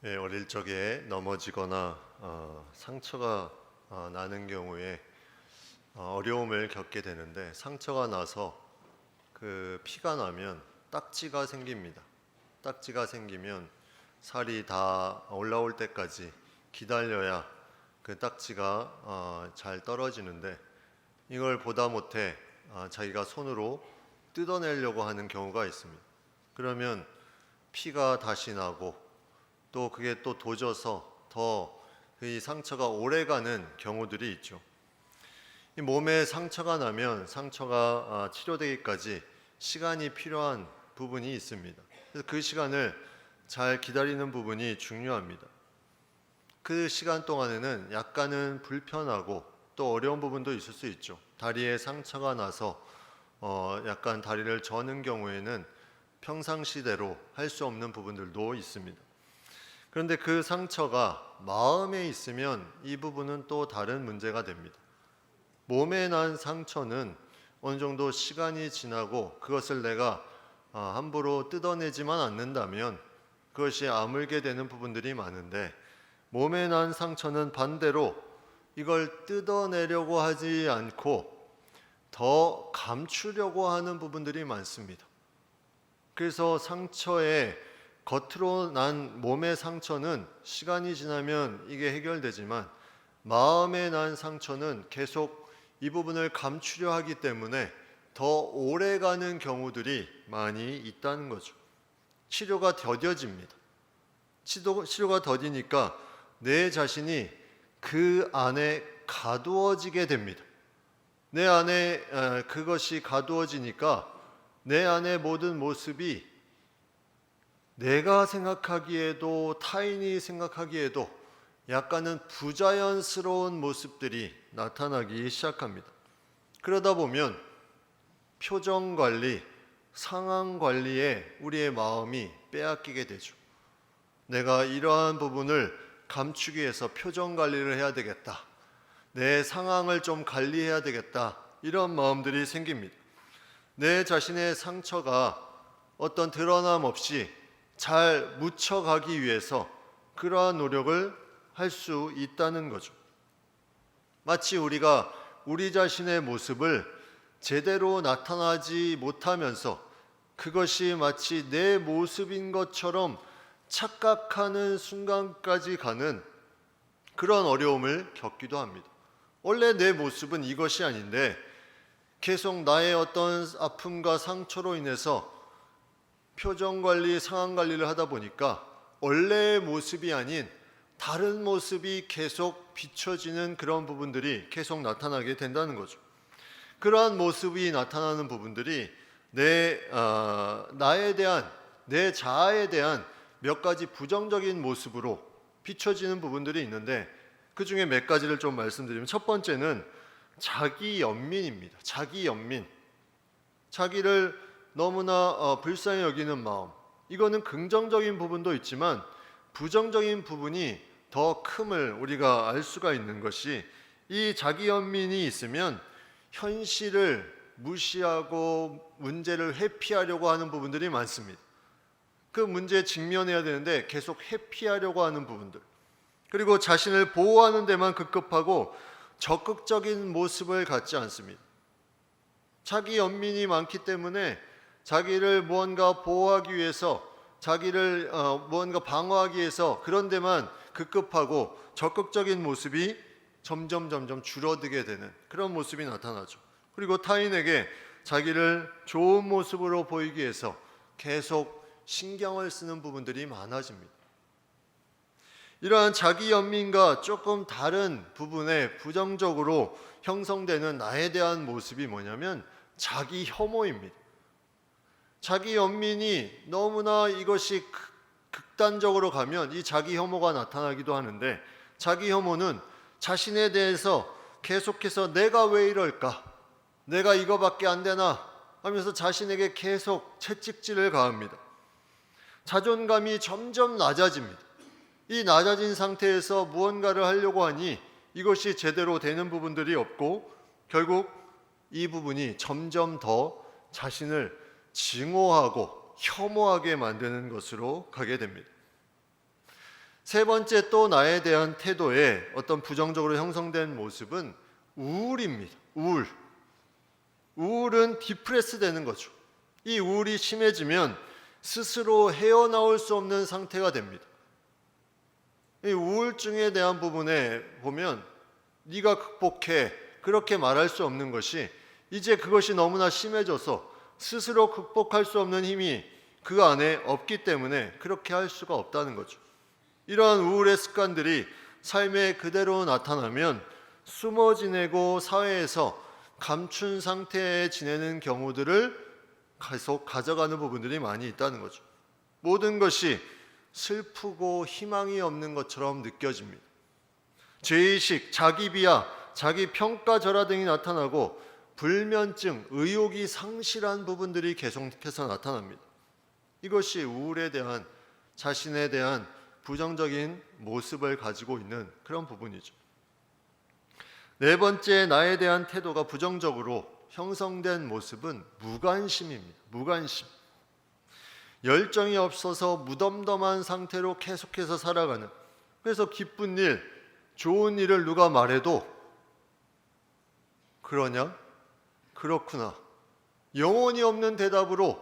어릴 적에 넘어지거나 상처가 나는 경우에 어려움을 겪게 되는데, 상처가 나서 그 피가 나면 딱지가 생깁니다. 딱지가 생기면 살이 다 올라올 때까지 기다려야 그 딱지가 잘 떨어지는데, 이걸 보다 못해 자기가 손으로 뜯어내려고 하는 경우가 있습니다. 그러면 피가 다시 나고, 또 그게 또 도져서 더 이 상처가 오래가는 경우들이 있죠. 이 몸에 상처가 나면 상처가 치료되기까지 시간이 필요한 부분이 있습니다. 그래서 그 시간을 잘 기다리는 부분이 중요합니다. 그 시간 동안에는 약간은 불편하고 또 어려운 부분도 있을 수 있죠. 다리에 상처가 나서 약간 다리를 저는 경우에는 평상시대로 할 수 없는 부분들도 있습니다. 그런데 그 상처가 마음에 있으면 이 부분은 또 다른 문제가 됩니다. 몸에 난 상처는 어느 정도 시간이 지나고 그것을 내가 함부로 뜯어내지만 않는다면 그것이 아물게 되는 부분들이 많은데, 몸에 난 상처는 반대로 이걸 뜯어내려고 하지 않고 더 감추려고 하는 부분들이 많습니다. 그래서 겉으로 난 몸의 상처는 시간이 지나면 이게 해결되지만, 마음에 난 상처는 계속 이 부분을 감추려 하기 때문에 더 오래가는 경우들이 많이 있다는 거죠. 치료가 더뎌집니다. 치료가 더디니까 내 자신이 그 안에 가두어지게 됩니다. 내 안에 그것이 가두어지니까 내 안의 모든 모습이 내가 생각하기에도 타인이 생각하기에도 약간은 부자연스러운 모습들이 나타나기 시작합니다. 그러다 보면 표정 관리, 상황 관리에 우리의 마음이 빼앗기게 되죠. 내가 이러한 부분을 감추기 위해서 표정 관리를 해야 되겠다, 내 상황을 좀 관리해야 되겠다, 이런 마음들이 생깁니다. 내 자신의 상처가 어떤 드러남 없이 잘 묻혀가기 위해서 그러한 노력을 할 수 있다는 거죠. 마치 우리가 우리 자신의 모습을 제대로 나타나지 못하면서 그것이 마치 내 모습인 것처럼 착각하는 순간까지 가는 그런 어려움을 겪기도 합니다. 원래 내 모습은 이것이 아닌데 계속 나의 어떤 아픔과 상처로 인해서 표정 관리, 상황 관리를 하다 보니까 원래의 모습이 아닌 다른 모습이 계속 비춰지는 그런 부분들이 계속 나타나게 된다는 거죠. 그러한 모습이 나타나는 부분들이 나에 대한, 내 자아에 대한 몇 가지 부정적인 모습으로 비춰지는 부분들이 있는데, 그 중에 몇 가지를 좀 말씀드리면, 첫 번째는 자기 연민입니다. 자기 연민. 자기를 너무나 불쌍히 여기는 마음. 이거는 긍정적인 부분도 있지만 부정적인 부분이 더 큼을 우리가 알 수가 있는 것이, 이 자기 연민이 있으면 현실을 무시하고 문제를 회피하려고 하는 부분들이 많습니다. 그 문제에 직면해야 되는데 계속 회피하려고 하는 부분들, 그리고 자신을 보호하는 데만 급급하고 적극적인 모습을 갖지 않습니다. 자기 연민이 많기 때문에 자기를 무언가 보호하기 위해서, 자기를 무언가 방어하기 위해서 그런 데만 급급하고 적극적인 모습이 점점 줄어들게 되는 그런 모습이 나타나죠. 그리고 타인에게 자기를 좋은 모습으로 보이기 위해서 계속 신경을 쓰는 부분들이 많아집니다. 이러한 자기 연민과 조금 다른 부분에 부정적으로 형성되는 나에 대한 모습이 뭐냐면 자기 혐오입니다. 자기 연민이 너무나 이것이 극단적으로 가면 이 자기 혐오가 나타나기도 하는데, 자기 혐오는 자신에 대해서 계속해서 내가 왜 이럴까, 내가 이거밖에 안 되나 하면서 자신에게 계속 채찍질을 가합니다. 자존감이 점점 낮아집니다. 이 낮아진 상태에서 무언가를 하려고 하니 이것이 제대로 되는 부분들이 없고, 결국 이 부분이 점점 더 자신을 증오하고 혐오하게 만드는 것으로 가게 됩니다. 세 번째 또 나에 대한 태도에 어떤 부정적으로 형성된 모습은 우울입니다. 우울은 디프레스 되는 거죠. 이 우울이 심해지면 스스로 헤어나올 수 없는 상태가 됩니다. 이 우울증에 대한 부분에 보면 네가 극복해 그렇게 말할 수 없는 것이 이제 그것이 너무나 심해져서 스스로 극복할 수 없는 힘이 그 안에 없기 때문에 그렇게 할 수가 없다는 거죠. 이러한 우울의 습관들이 삶에 그대로 나타나면 숨어 지내고 사회에서 감춘 상태에 지내는 경우들을 계속 가져가는 부분들이 많이 있다는 거죠. 모든 것이 슬프고 희망이 없는 것처럼 느껴집니다. 죄의식, 자기 비하, 자기 평가절하 등이 나타나고 불면증, 의욕이 상실한 부분들이 계속해서 나타납니다. 이것이 우울에 대한 자신에 대한 부정적인 모습을 가지고 있는 그런 부분이죠. 네 번째 나에 대한 태도가 부정적으로 형성된 모습은 무관심입니다. 무관심. 열정이 없어서 무덤덤한 상태로 계속해서 살아가는, 그래서 기쁜 일, 좋은 일을 누가 말해도 그러냐? 그렇구나. 영혼이 없는 대답으로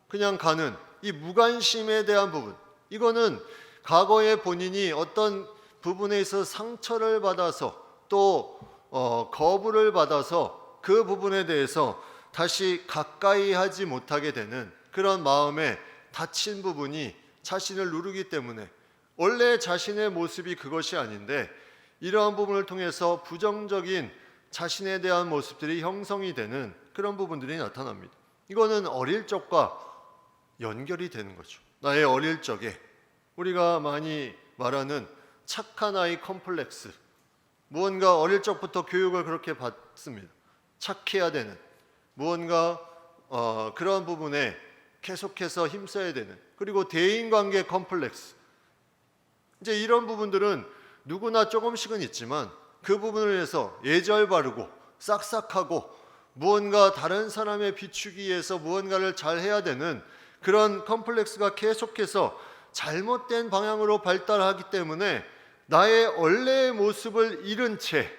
그냥 가는 이 무관심에 대한 부분, 이거는 과거에 본인이 어떤 부분에 있어서 상처를 받아서 또 거부를 받아서 그 부분에 대해서 다시 가까이 하지 못하게 되는 그런 마음에 다친 부분이 자신을 누르기 때문에 원래 자신의 모습이 그것이 아닌데 이러한 부분을 통해서 부정적인 자신에 대한 모습들이 형성이 되는 그런 부분들이 나타납니다. 이거는 어릴 적과 연결이 되는 거죠. 나의 어릴 적에 우리가 많이 말하는 착한 아이 컴플렉스, 무언가 어릴 적부터 교육을 그렇게 받습니다. 착해야 되는, 무언가 그런 부분에 계속해서 힘써야 되는, 그리고 대인관계 컴플렉스, 이제 이런 부분들은 누구나 조금씩은 있지만 그 부분을 위해서 예절 바르고 싹싹하고 무언가 다른 사람에 비추기 위해서 무언가를 잘 해야 되는 그런 컴플렉스가 계속해서 잘못된 방향으로 발달하기 때문에 나의 원래의 모습을 잃은 채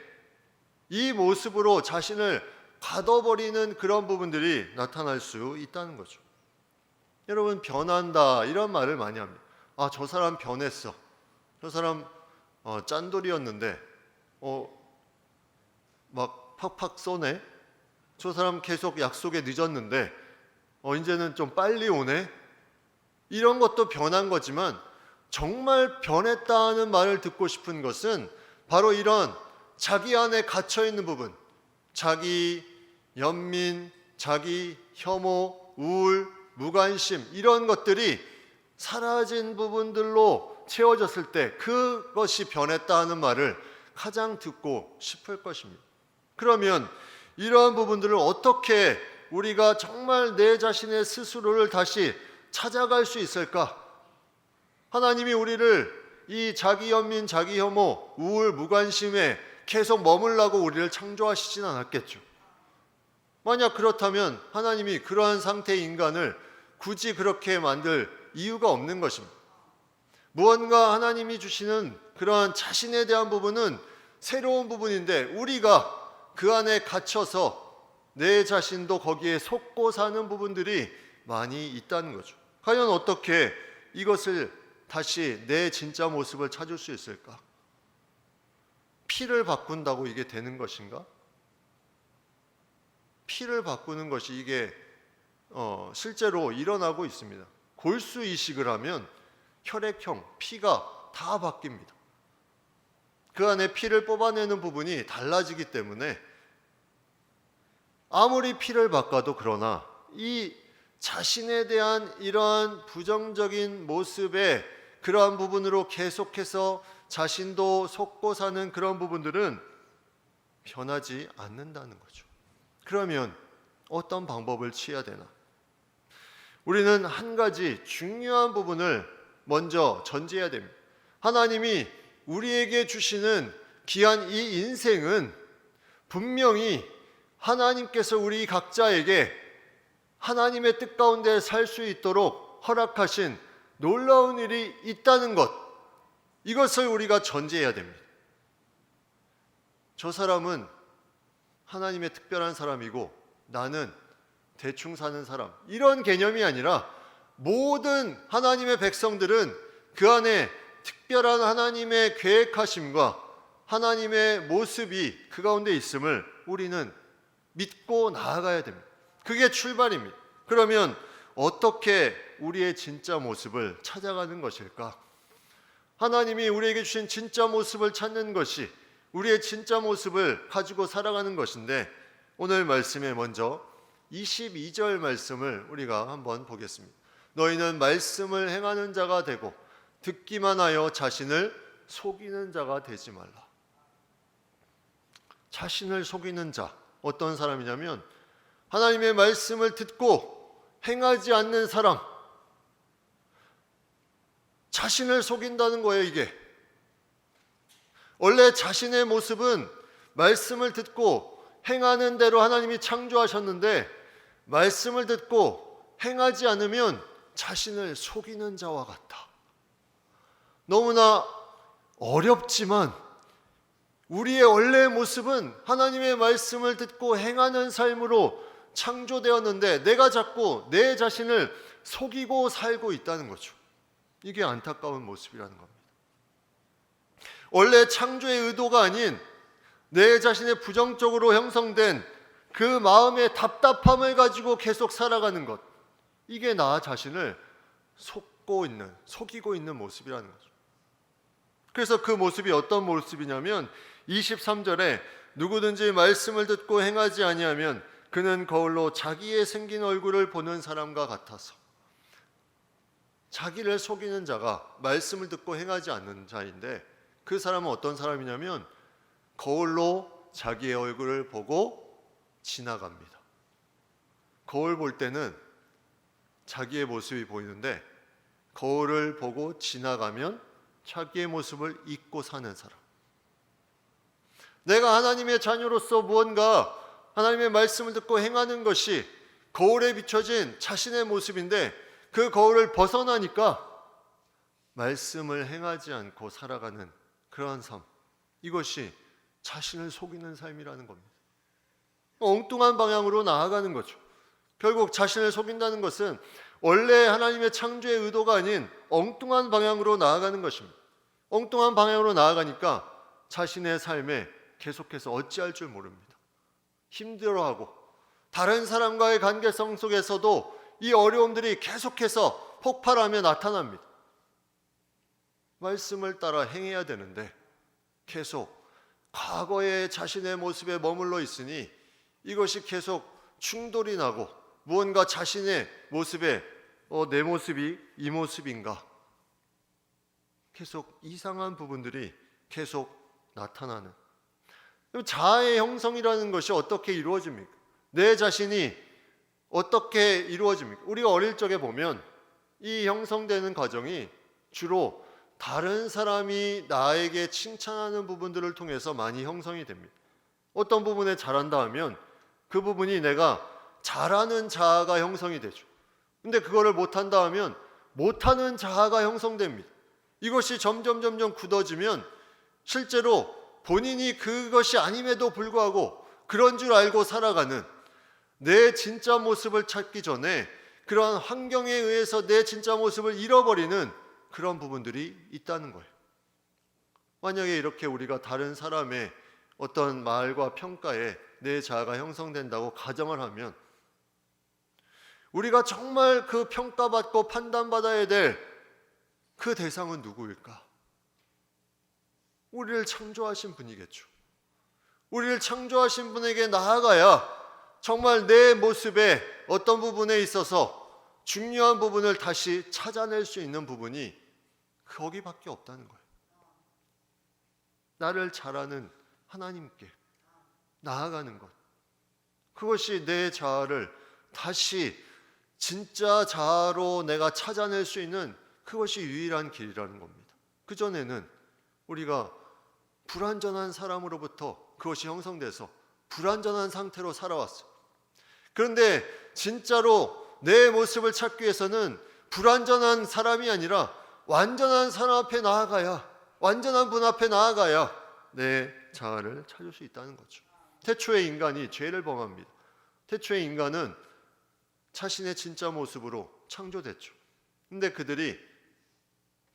이 모습으로 자신을 가둬버리는 그런 부분들이 나타날 수 있다는 거죠. 여러분, 변한다 이런 말을 많이 합니다. 아, 저 사람 변했어. 저 사람 짠돌이었는데 막 팍팍 쏘네. 저 사람 계속 약속에 늦었는데 이제는 좀 빨리 오네. 이런 것도 변한 거지만 정말 변했다는 말을 듣고 싶은 것은 바로 이런 자기 안에 갇혀 있는 부분, 자기 연민, 자기 혐오, 우울, 무관심, 이런 것들이 사라진 부분들로 채워졌을 때 그것이 변했다는 말을 가장 듣고 싶을 것입니다. 그러면 이러한 부분들을 어떻게 우리가 정말 내 자신의 스스로를 다시 찾아갈 수 있을까? 하나님이 우리를 이 자기 연민, 자기 혐오, 우울, 무관심에 계속 머물라고 우리를 창조하시진 않았겠죠. 만약 그렇다면 하나님이 그러한 상태의 인간을 굳이 그렇게 만들 이유가 없는 것입니다. 무언가 하나님이 주시는 그러한 자신에 대한 부분은 새로운 부분인데 우리가 그 안에 갇혀서 내 자신도 거기에 속고 사는 부분들이 많이 있다는 거죠. 과연 어떻게 이것을 다시 내 진짜 모습을 찾을 수 있을까? 피를 바꾼다고 이게 되는 것인가? 피를 바꾸는 것이 이게 실제로 일어나고 있습니다. 골수 이식을 하면 혈액형, 피가 다 바뀝니다. 그 안에 피를 뽑아내는 부분이 달라지기 때문에 아무리 피를 바꿔도 그러나 이 자신에 대한 이러한 부정적인 모습의 그러한 부분으로 계속해서 자신도 속고 사는 그런 부분들은 변하지 않는다는 거죠. 그러면 어떤 방법을 취해야 되나? 우리는 한 가지 중요한 부분을 먼저 전제해야 됩니다. 하나님이 우리에게 주시는 귀한 이 인생은 분명히 하나님께서 우리 각자에게 하나님의 뜻 가운데 살 수 있도록 허락하신 놀라운 일이 있다는 것, 이것을 우리가 전제해야 됩니다. 저 사람은 하나님의 특별한 사람이고 나는 대충 사는 사람, 이런 개념이 아니라 모든 하나님의 백성들은 그 안에 특별한 하나님의 계획하심과 하나님의 모습이 그 가운데 있음을 우리는 믿고 나아가야 됩니다. 그게 출발입니다. 그러면 어떻게 우리의 진짜 모습을 찾아가는 것일까? 하나님이 우리에게 주신 진짜 모습을 찾는 것이 우리의 진짜 모습을 가지고 살아가는 것인데, 오늘 말씀에 먼저 22절 말씀을 우리가 한번 보겠습니다. 너희는 말씀을 행하는 자가 되고 듣기만 하여 자신을 속이는 자가 되지 말라. 자신을 속이는 자, 어떤 사람이냐면 하나님의 말씀을 듣고 행하지 않는 사람, 자신을 속인다는 거예요. 이게 원래 자신의 모습은 말씀을 듣고 행하는 대로 하나님이 창조하셨는데, 말씀을 듣고 행하지 않으면 자신을 속이는 자와 같다. 너무나 어렵지만 우리의 원래의 모습은 하나님의 말씀을 듣고 행하는 삶으로 창조되었는데, 내가 자꾸 내 자신을 속이고 살고 있다는 거죠. 이게 안타까운 모습이라는 겁니다. 원래 창조의 의도가 아닌 내 자신의 부정적으로 형성된 그 마음의 답답함을 가지고 계속 살아가는 것, 이게 나 자신을 속이고 있는 모습이라는 거죠. 그래서 그 모습이 어떤 모습이냐면 23절에 누구든지 말씀을 듣고 행하지 아니하면 그는 거울로 자기의 생긴 얼굴을 보는 사람과 같아서, 자기를 속이는 자가 말씀을 듣고 행하지 않는 자인데, 그 사람은 어떤 사람이냐면 거울로 자기의 얼굴을 보고 지나갑니다. 거울 볼 때는 자기의 모습이 보이는데, 거울을 보고 지나가면 자기의 모습을 잊고 사는 사람. 내가 하나님의 자녀로서 무언가 하나님의 말씀을 듣고 행하는 것이 거울에 비춰진 자신의 모습인데, 그 거울을 벗어나니까 말씀을 행하지 않고 살아가는 그러한 삶, 이것이 자신을 속이는 삶이라는 겁니다. 엉뚱한 방향으로 나아가는 거죠. 결국 자신을 속인다는 것은 원래 하나님의 창조의 의도가 아닌 엉뚱한 방향으로 나아가는 것입니다. 엉뚱한 방향으로 나아가니까 자신의 삶에 계속해서 어찌할 줄 모릅니다. 힘들어하고 다른 사람과의 관계성 속에서도 이 어려움들이 계속해서 폭발하며 나타납니다. 말씀을 따라 행해야 되는데 계속 과거의 자신의 모습에 머물러 있으니 이것이 계속 충돌이 나고, 무언가 자신의 모습에 내 모습이 이 모습인가, 계속 이상한 부분들이 계속 나타나는, 자아의 형성이라는 것이 어떻게 이루어집니까? 내 자신이 어떻게 이루어집니까? 우리가 어릴 적에 보면 이 형성되는 과정이 주로 다른 사람이 나에게 칭찬하는 부분들을 통해서 많이 형성이 됩니다. 어떤 부분에 잘한다 하면 그 부분이 내가 잘하는 자아가 형성이 되죠. 근데 그거를 못한다 하면 못하는 자아가 형성됩니다. 이것이 점점 굳어지면 실제로 본인이 그것이 아님에도 불구하고 그런 줄 알고 살아가는, 내 진짜 모습을 찾기 전에 그러한 환경에 의해서 내 진짜 모습을 잃어버리는 그런 부분들이 있다는 거예요. 만약에 이렇게 우리가 다른 사람의 어떤 말과 평가에 내 자아가 형성된다고 가정을 하면, 우리가 정말 그 평가받고 판단받아야 될 그 대상은 누구일까? 우리를 창조하신 분이겠죠. 우리를 창조하신 분에게 나아가야 정말 내 모습의 어떤 부분에 있어서 중요한 부분을 다시 찾아낼 수 있는 부분이 거기밖에 없다는 거예요. 나를 잘 아는 하나님께 나아가는 것, 그것이 내 자아를 다시 진짜 자아로 내가 찾아낼 수 있는, 그것이 유일한 길이라는 겁니다. 그전에는 우리가 불완전한 사람으로부터 그것이 형성돼서 불완전한 상태로 살아왔어요. 그런데 진짜로 내 모습을 찾기 위해서는 불완전한 사람이 아니라 완전한 사람 앞에 나아가야 완전한 분 앞에 나아가야 내 자아를 찾을 수 있다는 거죠. 태초의 인간이 죄를 범합니다. 태초의 인간은 자신의 진짜 모습으로 창조됐죠. 근데 그들이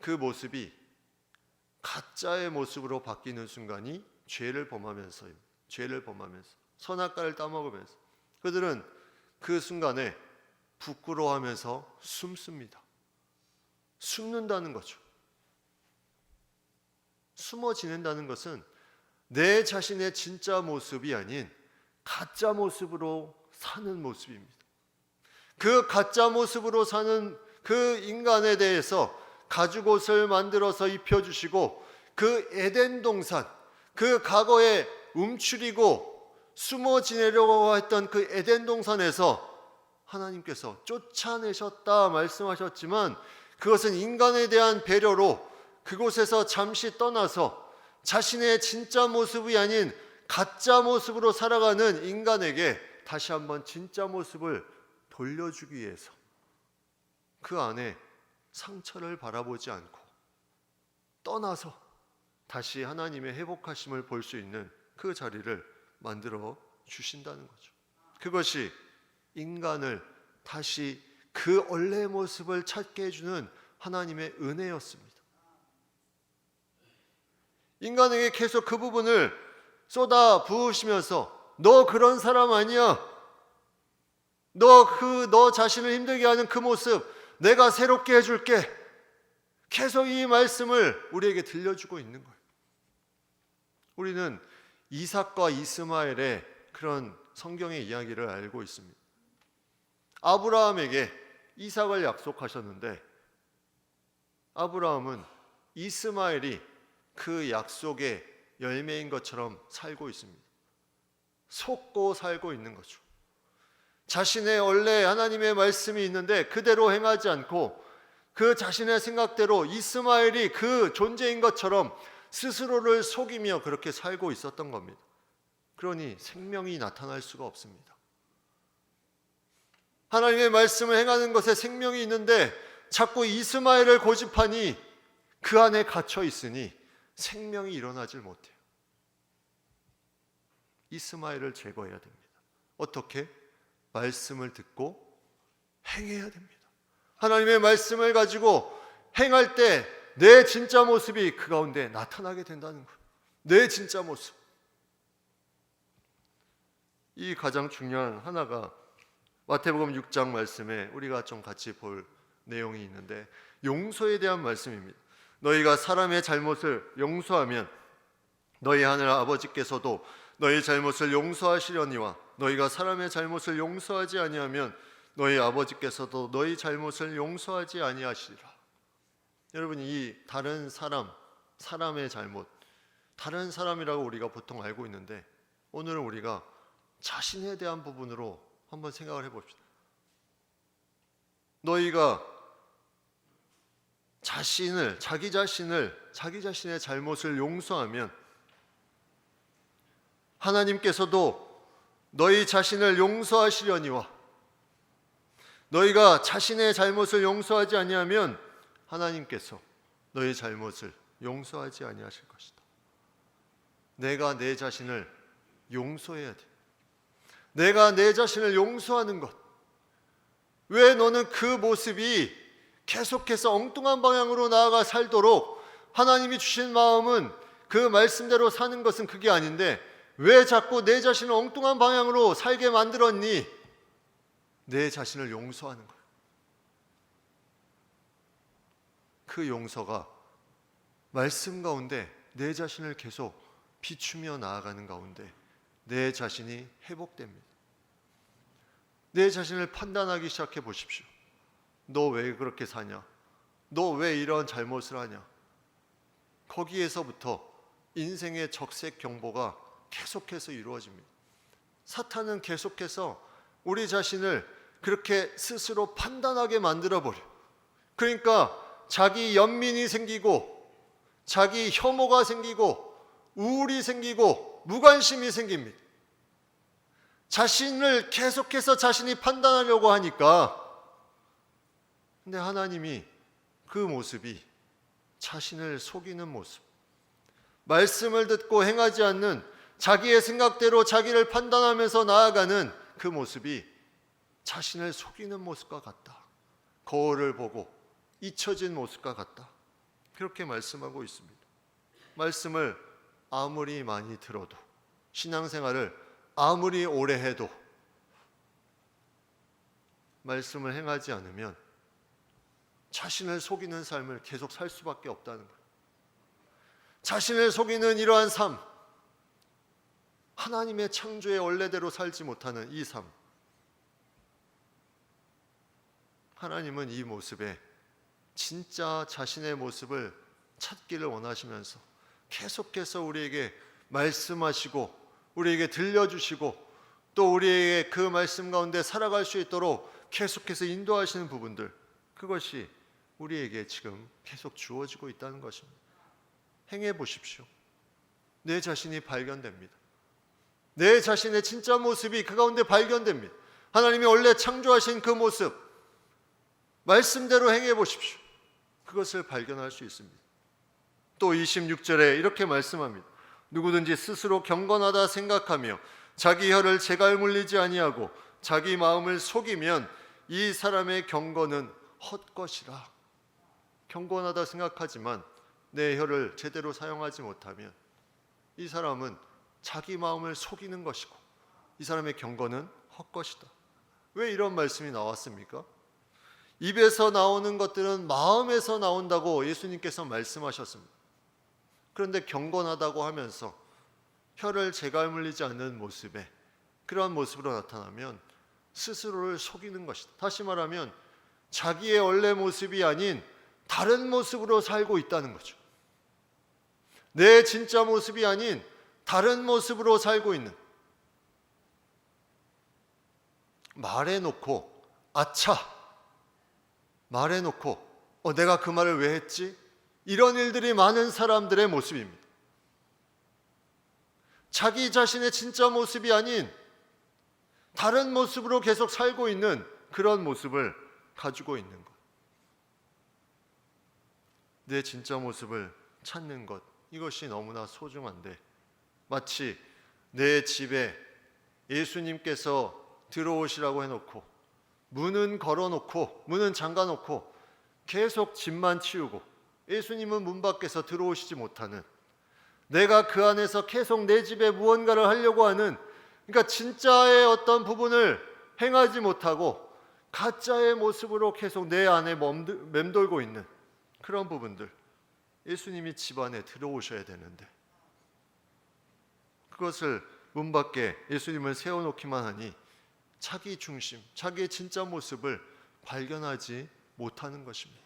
그 모습이 가짜의 모습으로 바뀌는 순간이 죄를 범하면서 선악과를 따먹으면서 그들은 그 순간에 부끄러워하면서 숨습니다. 숨는다는 거죠. 숨어 지낸다는 것은 내 자신의 진짜 모습이 아닌 가짜 모습으로 사는 모습입니다. 그 가짜 모습으로 사는 그 인간에 대해서 가죽옷을 만들어서 입혀주시고 그 에덴 동산, 그 과거에 움츠리고 숨어 지내려고 했던 그 에덴 동산에서 하나님께서 쫓아내셨다 말씀하셨지만 그것은 인간에 대한 배려로 그곳에서 잠시 떠나서 자신의 진짜 모습이 아닌 가짜 모습으로 살아가는 인간에게 다시 한번 진짜 모습을 돌려주기 위해서 그 안에 상처를 바라보지 않고 떠나서 다시 하나님의 회복하심을 볼 수 있는 그 자리를 만들어 주신다는 거죠. 그것이 인간을 다시 그 원래의 모습을 찾게 해주는 하나님의 은혜였습니다. 인간에게 계속 그 부분을 쏟아 부으시면서 너 그런 사람 아니야. 너 자신을 힘들게 하는 그 모습 내가 새롭게 해줄게. 계속 이 말씀을 우리에게 들려주고 있는 거예요. 우리는 이삭과 이스마엘의 그런 성경의 이야기를 알고 있습니다. 아브라함에게 이삭을 약속하셨는데 아브라함은 이스마엘이 그 약속의 열매인 것처럼 살고 있습니다. 속고 살고 있는 거죠. 자신의 원래 하나님의 말씀이 있는데 그대로 행하지 않고 그 자신의 생각대로 이스마엘이 그 존재인 것처럼 스스로를 속이며 그렇게 살고 있었던 겁니다. 그러니 생명이 나타날 수가 없습니다. 하나님의 말씀을 행하는 것에 생명이 있는데 자꾸 이스마엘을 고집하니 그 안에 갇혀 있으니 생명이 일어나질 못해요. 이스마엘을 제거해야 됩니다. 어떻게? 말씀을 듣고 행해야 됩니다. 하나님의 말씀을 가지고 행할 때 내 진짜 모습이 그 가운데 나타나게 된다는 거예요. 내 진짜 모습. 이 가장 중요한 하나가 마태복음 6장 말씀에 우리가 좀 같이 볼 내용이 있는데 용서에 대한 말씀입니다. 너희가 사람의 잘못을 용서하면 너희 하늘 아버지께서도 너희 잘못을 용서하시려니와 너희가 사람의 잘못을 용서하지 아니하면 너희 아버지께서도 너희 잘못을 용서하지 아니하시리라. 여러분, 이 다른 사람의 잘못, 다른 사람이라고 우리가 보통 알고 있는데 오늘은 우리가 자신에 대한 부분으로 한번 생각을 해봅시다. 너희가 자기 자신의 잘못을 용서하면 하나님께서도 너희 자신을 용서하시려니와 너희가 자신의 잘못을 용서하지 아니하면 하나님께서 너희 잘못을 용서하지 아니하실 것이다. 내가 내 자신을 용서해야 돼. 내가 내 자신을 용서하는 것. 왜 너는 그 모습이 계속해서 엉뚱한 방향으로 나아가 살도록 하나님이 주신 마음은 그 말씀대로 사는 것은 그게 아닌데 왜 자꾸 내 자신을 엉뚱한 방향으로 살게 만들었니? 내 자신을 용서하는 거예요. 그 용서가 말씀 가운데 내 자신을 계속 비추며 나아가는 가운데 내 자신이 회복됩니다. 내 자신을 판단하기 시작해 보십시오. 너 왜 그렇게 사냐? 너 왜 이런 잘못을 하냐? 거기에서부터 인생의 적색 경보가 계속해서 이루어집니다. 사탄은 계속해서 우리 자신을 그렇게 스스로 판단하게 만들어버려. 그러니까 자기 연민이 생기고 자기 혐오가 생기고 우울이 생기고 무관심이 생깁니다. 자신을 계속해서 자신이 판단하려고 하니까 근데 하나님이 그 모습이 자신을 속이는 모습, 말씀을 듣고 행하지 않는, 자기의 생각대로 자기를 판단하면서 나아가는 그 모습이 자신을 속이는 모습과 같다. 거울을 보고 잊혀진 모습과 같다. 그렇게 말씀하고 있습니다. 말씀을 아무리 많이 들어도, 신앙생활을 아무리 오래 해도 말씀을 행하지 않으면 자신을 속이는 삶을 계속 살 수밖에 없다는 거예요. 자신을 속이는 이러한 삶, 하나님의 창조의 원래대로 살지 못하는 이 삶, 하나님은 이 모습에 진짜 자신의 모습을 찾기를 원하시면서 계속해서 우리에게 말씀하시고 우리에게 들려주시고 또 우리에게 그 말씀 가운데 살아갈 수 있도록 계속해서 인도하시는 부분들, 그것이 우리에게 지금 계속 주어지고 있다는 것입니다. 행해 보십시오. 내 자신이 발견됩니다. 내 자신의 진짜 모습이 그 가운데 발견됩니다. 하나님이 원래 창조하신 그 모습, 말씀대로 행해 보십시오. 그것을 발견할 수 있습니다. 또 26절에 이렇게 말씀합니다. 누구든지 스스로 경건하다 생각하며 자기 혀를 재갈 물리지 아니하고 자기 마음을 속이면 이 사람의 경건은 헛것이라. 경건하다 생각하지만 내 혀를 제대로 사용하지 못하면 이 사람은 자기 마음을 속이는 것이고 이 사람의 경건은 헛것이다. 왜 이런 말씀이 나왔습니까? 입에서 나오는 것들은 마음에서 나온다고 예수님께서 말씀하셨습니다. 그런데 경건하다고 하면서 혀를 재갈 물리지 않는 모습에, 그러한 모습으로 나타나면 스스로를 속이는 것이다. 다시 말하면 자기의 원래 모습이 아닌 다른 모습으로 살고 있다는 거죠. 내 진짜 모습이 아닌 다른 모습으로 살고 있는, 말해놓고 아차, 말해놓고 내가 그 말을 왜 했지? 이런 일들이 많은 사람들의 모습입니다. 자기 자신의 진짜 모습이 아닌 다른 모습으로 계속 살고 있는 그런 모습을 가지고 있는 것. 내 진짜 모습을 찾는 것, 이것이 너무나 소중한데 마치 내 집에 예수님께서 들어오시라고 해놓고 문은 걸어놓고 문은 잠가놓고 계속 집만 치우고 예수님은 문 밖에서 들어오시지 못하는, 내가 그 안에서 계속 내 집에 무언가를 하려고 하는, 그러니까 진짜의 어떤 부분을 행하지 못하고 가짜의 모습으로 계속 내 안에 맴돌고 있는 그런 부분들, 예수님이 집 안에 들어오셔야 되는데 그것을 문 밖에 예수님을 세워놓기만 하니 자기 중심, 자기의 진짜 모습을 발견하지 못하는 것입니다.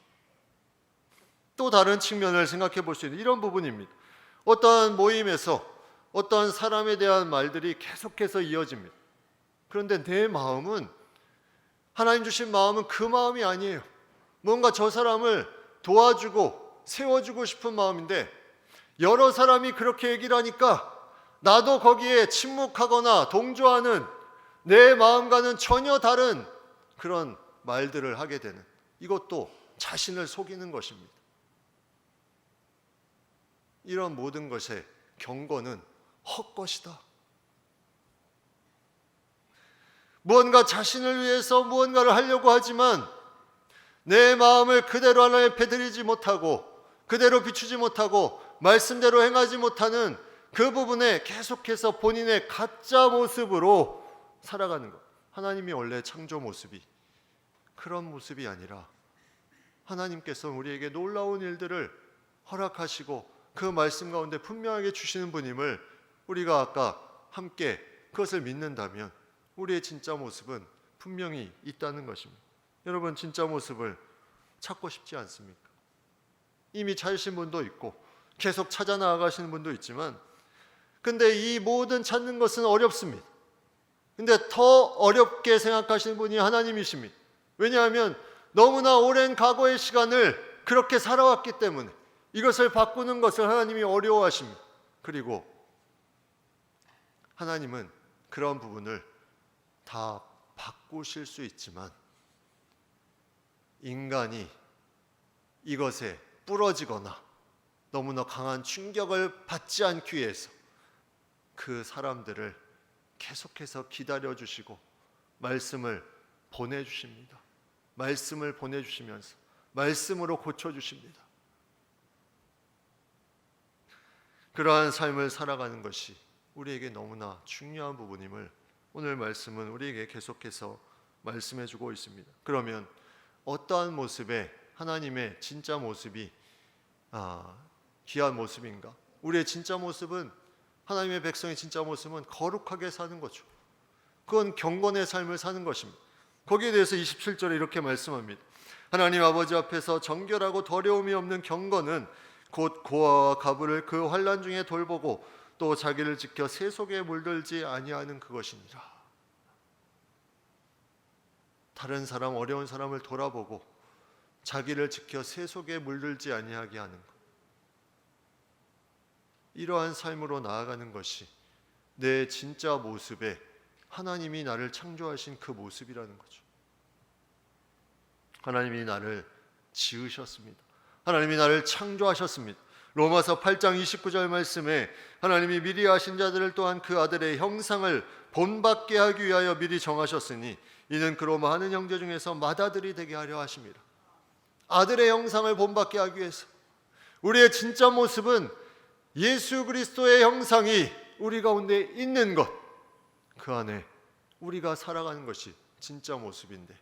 또 다른 측면을 생각해 볼 수 있는 이런 부분입니다. 어떠한 모임에서 어떠한 사람에 대한 말들이 계속해서 이어집니다. 그런데 내 마음은, 하나님 주신 마음은 그 마음이 아니에요. 뭔가 저 사람을 도와주고 세워주고 싶은 마음인데 여러 사람이 그렇게 얘기를 하니까 나도 거기에 침묵하거나 동조하는, 내 마음과는 전혀 다른 그런 말들을 하게 되는, 이것도 자신을 속이는 것입니다. 이런 모든 것의 경건은 헛것이다. 무언가 자신을 위해서 무언가를 하려고 하지만 내 마음을 그대로 하나님 앞에 드리지 못하고 그대로 비추지 못하고 말씀대로 행하지 못하는 그 부분에 계속해서 본인의 가짜 모습으로 살아가는 것. 하나님이 원래 창조 모습이 그런 모습이 아니라 하나님께서 우리에게 놀라운 일들을 허락하시고 그 말씀 가운데 분명하게 주시는 분임을 우리가 아까 함께 그것을 믿는다면 우리의 진짜 모습은 분명히 있다는 것입니다. 여러분, 진짜 모습을 찾고 싶지 않습니까? 이미 찾으신 분도 있고 계속 찾아 나아가시는 분도 있지만, 근데 이 모든 찾는 것은 어렵습니다. 근데 더 어렵게 생각하시는 분이 하나님이십니다. 왜냐하면 너무나 오랜 과거의 시간을 그렇게 살아왔기 때문에 이것을 바꾸는 것을 하나님이 어려워하십니다. 그리고 하나님은 그런 부분을 다 바꾸실 수 있지만 인간이 이것에 부러지거나 너무나 강한 충격을 받지 않기 위해서 그 사람들을 계속해서 기다려주시고 말씀을 보내주십니다. 말씀을 보내주시면서 말씀으로 고쳐주십니다. 그러한 삶을 살아가는 것이 우리에게 너무나 중요한 부분임을 오늘 말씀은 우리에게 계속해서 말씀해주고 있습니다. 그러면 어떠한 모습의 하나님의 진짜 모습이 귀한 모습인가? 우리의 진짜 모습은, 하나님의 백성의 진짜 모습은 거룩하게 사는 거죠. 그건 경건의 삶을 사는 것입니다. 거기에 대해서 27절에 이렇게 말씀합니다. 하나님 아버지 앞에서 정결하고 더러움이 없는 경건은 곧 고아와 가부를 그 환난 중에 돌보고 또 자기를 지켜 세속에 물들지 아니하는 그것이니라. 다른 사람, 어려운 사람을 돌아보고 자기를 지켜 세속에 물들지 아니하게 하는 것, 이러한 삶으로 나아가는 것이 내 진짜 모습에 하나님이 나를 창조하신 그 모습이라는 거죠. 하나님이 나를 지으셨습니다. 하나님이 나를 창조하셨습니다. 로마서 8장 29절 말씀에 하나님이 미리 아신 자들을 또한 그 아들의 형상을 본받게 하기 위하여 미리 정하셨으니 이는 그로 많은 형제 중에서 맏아들이 되게 하려 하심이라. 아들의 형상을 본받게 하기 위해서, 우리의 진짜 모습은 예수 그리스도의 형상이 우리 가운데 있는 것, 그 안에 우리가 살아가는 것이 진짜 모습인데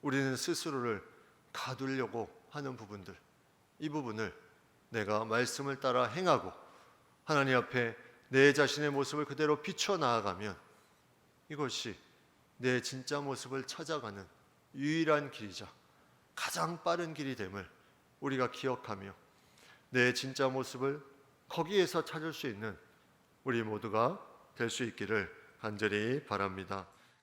우리는 스스로를 가두려고 하는 부분들, 이 부분을 내가 말씀을 따라 행하고 하나님 앞에 내 자신의 모습을 그대로 비춰 나아가면 이것이 내 진짜 모습을 찾아가는 유일한 길이자 가장 빠른 길이 됨을 우리가 기억하며 내 진짜 모습을 거기에서 찾을 수 있는 우리 모두가 될 수 있기를 간절히 바랍니다.